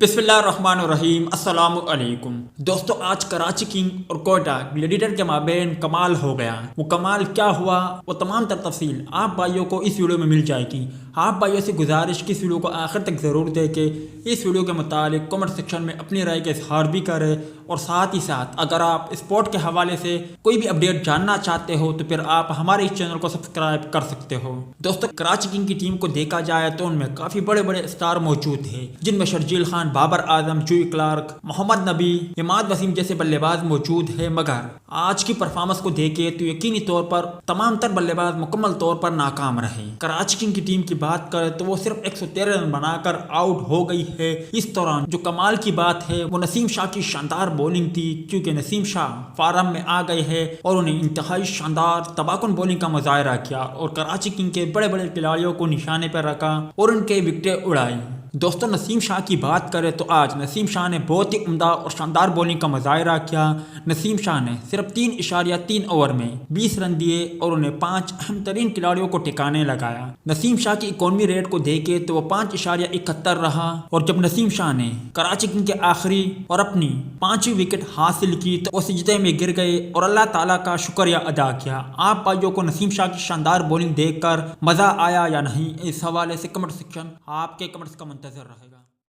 बिस्मिल्लाहिर्रहमानिर्रहीम अस्सलाम वालेकुम दोस्तों, आज कराची किंग और कोयटा ग्लेडिएटर के माबेन कमाल हो गया। वो कमाल क्या हुआ, वो तमाम तर तफसील आप भाइयों को इस वीडियो में मिल जाएगी। आप भाइयों से गुजारिश कि इस वीडियो को आखिर तक ज़रूर देखें। इस वीडियो के मुतालिक कमेंट सेक्शन में अपनी राय का इजहार भी करें और साथ ही साथ अगर आप स्पोर्ट के हवाले से कोई भी अपडेट जानना चाहते हो तो फिर आप हमारे इस चैनल को सब्सक्राइब कर सकते हो। दोस्तों, कराची किंग की टीम को देखा जाए तो उनमें काफ़ी बड़े बड़े स्टार मौजूद हैं, जिनमें शर्जील खान, बाबर आजम, जूई क्लार्क, मोहम्मद नबी, इमाद वसीम जैसे बल्लेबाज मौजूद है। मगर आज की परफॉर्मेंस को देखे तो यकीनी तौर पर तमाम तर बल्लेबाज मुकम्मल तौर पर नाकाम रहे। कराची किंग की टीम की बात करें तो वो सिर्फ 113 रन बनाकर आउट हो गई है। इस दौरान जो कमाल की बात है वो नसीम शाह की शानदार बॉलिंग थी, क्योंकि नसीम शाह फार्म में आ गए हैं और उन्हें इंतहाई शानदार तबाकुन बॉलिंग का मुजाहरा किया और कराची किंग के बड़े बड़े खिलाड़ियों को निशाने पर रखा और उनके विकेटें उड़ाई। दोस्तों, नसीम शाह की बात करें तो आज नसीम शाह ने बहुत ही उम्दा और शानदार बॉलिंग का मुजाहरा किया। नसीम शाह ने सिर्फ 3.3 ओवर में 20 रन दिए और उन्हें 5 अहम तरीन खिलाड़ियों को ठिकाने लगाया। नसीम शाह की इकॉनमी रेट को देखे तो वो 5.71 रहा और जब नसीम शाह ने कराची किंग के आखिरी और अपनी 5वीं विकेट हासिल की तो वो सिजदे में गिर गए और अल्लाह ताला का शुक्रिया अदा किया। आप भाइयों को नसीम शाह की शानदार बॉलिंग देखकर मजा आया या नहीं, इस हवाले से कमेंट सेक्शन आपके कमेंट्स का मुंतजर रहेगा।